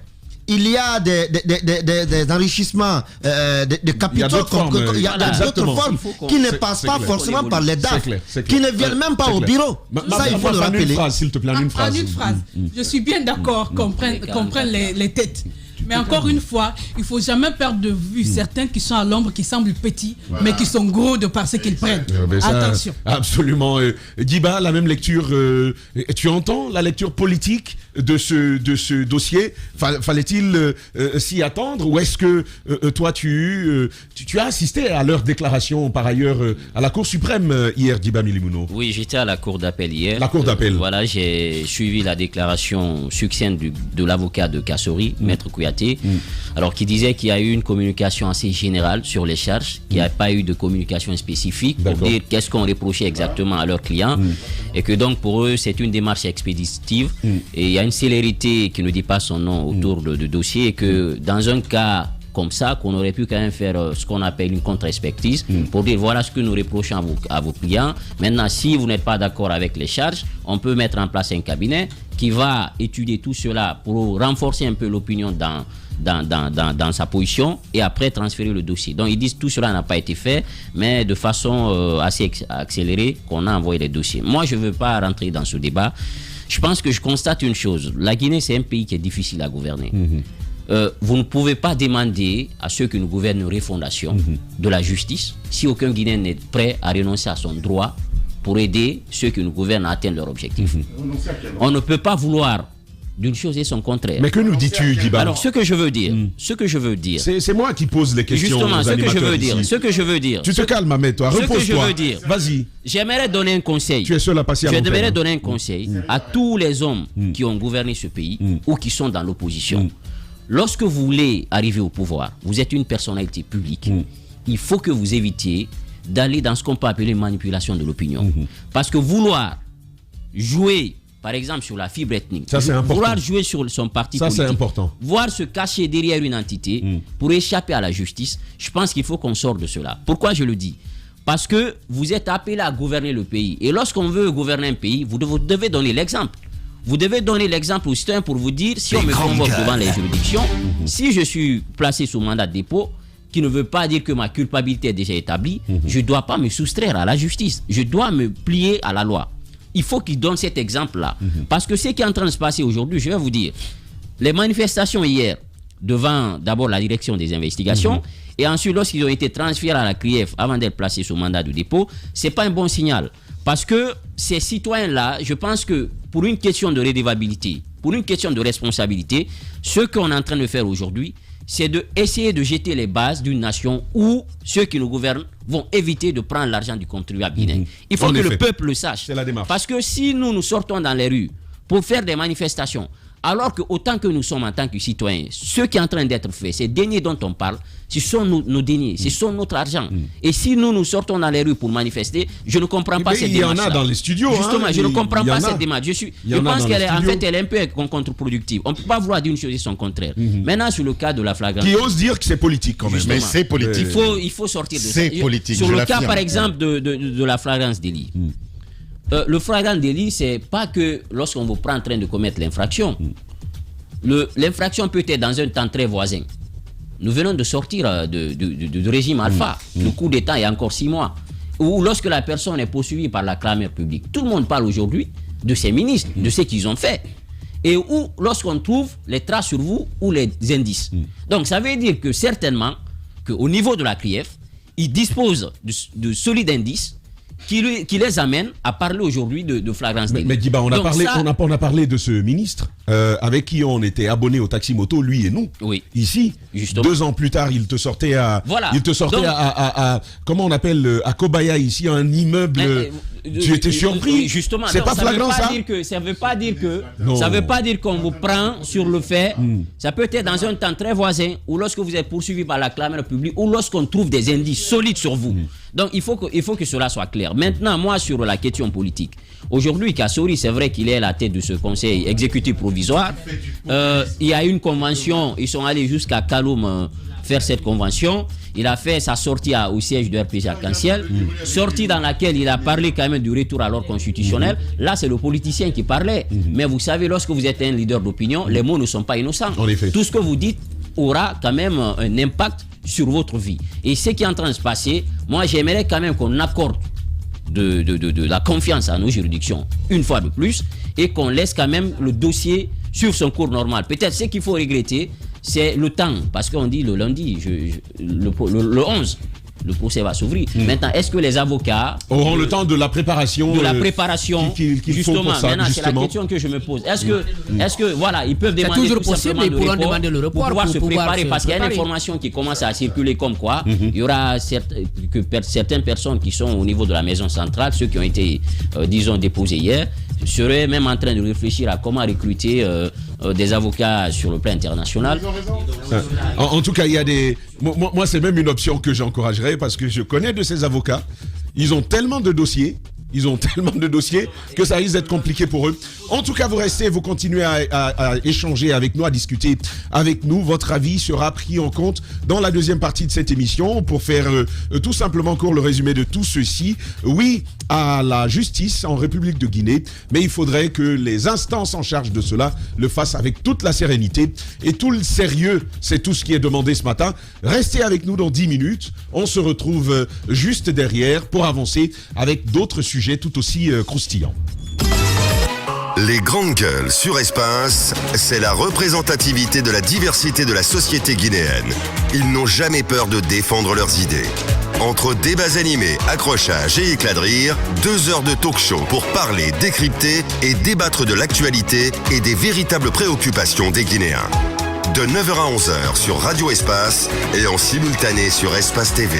Il y a des enrichissements de capitaux. Il y a d'autres formes qui ne passent pas forcément par les DAF, qui ne viennent même pas au bureau. Ça, il faut le rappeler. Une phrase, s'il te plaît, en une phrase. En une phrase. Je suis bien d'accord qu'on prenne les têtes. Mais encore une fois, il ne faut jamais perdre de vue certains qui sont à l'ombre, qui semblent petits, mais qui sont gros de par ce qu'ils prennent. Attention. Absolument. Diba, la même lecture. Tu entends la lecture politique de ce dossier? Fallait-il s'y attendre? Ou est-ce que toi, tu as assisté à leur déclaration, par ailleurs, à la Cour suprême hier, Diba Milimouno? Oui, j'étais à la Cour d'appel hier. La Cour d'appel. Voilà, j'ai suivi la déclaration succincte de l'avocat de Kassori, Maître Kouyaté. Alors, qui disait qu'il y a eu une communication assez générale sur les charges, qu'il n'y a pas eu de communication spécifique pour dire qu'est-ce qu'on reprochait exactement à leurs clients, et que donc pour eux c'est une démarche expéditive et il y a une célérité qui ne dit pas son nom autour de dossier, et que dans un cas comme ça, qu'on aurait pu quand même faire ce qu'on appelle une contre-expertise pour dire voilà ce que nous reprochons à vos clients. Maintenant, si vous n'êtes pas d'accord avec les charges, on peut mettre en place un cabinet qui va étudier tout cela pour renforcer un peu l'opinion dans sa position et après transférer le dossier. Donc ils disent tout cela n'a pas été fait, mais de façon assez accélérée qu'on a envoyé les dossiers. Moi, je ne veux pas rentrer dans ce débat. Je pense que je constate une chose. La Guinée, c'est un pays qui est difficile à gouverner. Vous ne pouvez pas demander à ceux qui nous gouvernent une refondation de la justice si aucun Guinéen n'est prêt à renoncer à son droit pour aider ceux qui nous gouvernent à atteindre leur objectif. On ne peut pas vouloir d'une chose et son contraire. Mais que nous dis-tu, Diba? Alors, ce que je veux dire, c'est moi qui pose les questions. Justement, ce que je veux dire. Tu te calmes, Ahmed, toi. Repose-toi. Ce que je veux dire. Vas-y. J'aimerais donner un conseil. Tu es seul à passer à l'antenne. J'aimerais donner un conseil à tous les hommes qui ont gouverné ce pays ou qui sont dans l'opposition. Lorsque vous voulez arriver au pouvoir, vous êtes une personnalité publique. Il faut que vous évitiez d'aller dans ce qu'on peut appeler manipulation de l'opinion. Parce que vouloir jouer, par exemple, sur la fibre ethnique, vouloir jouer sur son parti politique, c'est important. Voir se cacher derrière une entité pour échapper à la justice, je pense qu'il faut qu'on sorte de cela. Pourquoi je le dis? Parce que vous êtes appelé à gouverner le pays. Et lorsqu'on veut gouverner un pays, vous devez donner l'exemple. Vous devez donner l'exemple aux citoyens pour vous dire, si on me convoque devant les juridictions, si je suis placé sous mandat de dépôt, qui ne veut pas dire que ma culpabilité est déjà établie, je ne dois pas me soustraire à la justice. Je dois me plier à la loi. Il faut qu'il donne cet exemple-là. Parce que ce qui est en train de se passer aujourd'hui, je vais vous dire, les manifestations hier, devant d'abord la direction des investigations, et ensuite lorsqu'ils ont été transférés à la CRIEF avant d'être placés sous mandat de dépôt, ce n'est pas un bon signal. Parce que ces citoyens-là, je pense que pour une question de redevabilité, pour une question de responsabilité, ce qu'on est en train de faire aujourd'hui, c'est d'essayer de jeter les bases d'une nation où ceux qui nous gouvernent vont éviter de prendre l'argent du contribuable guinéen. Il faut que le peuple le sache. C'est la démarche. Parce que si nous sortons dans les rues pour faire des manifestations, alors que autant que nous sommes en tant que citoyens, ce qui est en train d'être fait, ces deniers dont on parle, ce sont nos deniers, ce sont notre argent. Et si nous sortons dans les rues pour manifester, je ne comprends pas cette démarche. Il y en a dans les studios. Justement, je ne comprends pas cette démarche. Je pense qu'elle est en fait, elle est un peu contre-productive. On ne peut pas vouloir dire une chose et son contraire. Maintenant, sur le cas de la flagrance. Qui ose dire que c'est politique quand même. Mais c'est politique. Il faut sortir de ça. C'est politique. Sur le cas, par exemple, de la flagrance délit. Le flagrant délit, c'est pas que lorsqu'on vous prend en train de commettre l'infraction. L'infraction peut être dans un temps très voisin. Nous venons de sortir du régime alpha. Le coup d'État il y a encore 6 mois. Ou lorsque la personne est poursuivie par la clameur publique. Tout le monde parle aujourd'hui de ces ministres, de ce qu'ils ont fait. Et où, lorsqu'on trouve les traces sur vous ou les indices. Donc ça veut dire que certainement, qu'au niveau de la CRIEF, ils disposent de solides indices qui les amène à parler aujourd'hui de flagrance délit. Mais Diba, on a parlé de ce ministre avec qui on était abonné au taxi moto, lui et nous. Oui. Ici, justement. 2 ans plus tard, il te sortait à, voilà. comment on appelle, à Kobaya, ici, un immeuble. Tu étais surpris. Justement. C'est pas flagrant, ça. Ça veut pas dire qu'on vous prend sur le fait. Ça peut être dans un temps très voisin ou lorsque vous êtes poursuivi par la caméra publique ou lorsqu'on trouve des indices solides sur vous. Donc il faut que cela soit clair. Maintenant, moi, sur la question politique, aujourd'hui, Kassory, c'est vrai qu'il est à la tête de ce conseil exécutif provisoire. Il y a une convention, ils sont allés jusqu'à Kaloum faire cette convention. Il a fait sa sortie au siège de RPG Arc-en-Ciel, sortie dans laquelle il a parlé quand même du retour à l'ordre constitutionnel. Là, c'est le politicien qui parlait. Mais vous savez, lorsque vous êtes un leader d'opinion, les mots ne sont pas innocents. Tout ce que vous dites aura quand même un impact sur votre vie. Et ce qui est en train de se passer, moi, j'aimerais quand même qu'on accorde de la confiance à nos juridictions, une fois de plus, et qu'on laisse quand même le dossier sur son cours normal. Peut-être ce qu'il faut regretter, c'est le temps, parce qu'on dit le lundi, le 11, le procès va s'ouvrir. Maintenant, est-ce que les avocats auront le temps de la préparation justement, pour ça, maintenant, c'est la question que je me pose. Est-ce que voilà, ils peuvent demander toujours possible, ils pourront demander le report pour pouvoir se préparer, parce qu'il y a une information qui commence à circuler comme quoi il y aura certaines personnes qui sont au niveau de la maison centrale, ceux qui ont été, disons, déposés hier, seraient même en train de réfléchir à comment recruter des avocats sur le plan international. En tout cas, il y a des... Moi, c'est même une option que j'encouragerais parce que je connais de ces avocats. Ils ont tellement de dossiers. Que ça risque d'être compliqué pour eux. En tout cas, vous continuez à échanger avec nous, à discuter avec nous. Votre avis sera pris en compte dans la deuxième partie de cette émission pour faire tout simplement court le résumé de tout ceci. Oui à la justice en République de Guinée, mais il faudrait que les instances en charge de cela le fassent avec toute la sérénité et tout le sérieux. C'est tout ce qui est demandé ce matin. Restez avec nous dans 10 minutes. On se retrouve juste derrière pour avancer avec d'autres sujets tout aussi croustillant. Les grandes gueules sur Espace, c'est la représentativité de la diversité de la société guinéenne. Ils n'ont jamais peur de défendre leurs idées. Entre débats animés, accrochages et éclats de rire, 2 heures de talk-show pour parler, décrypter et débattre de l'actualité et des véritables préoccupations des Guinéens. De 9h à 11h sur Radio Espace et en simultané sur Espace TV.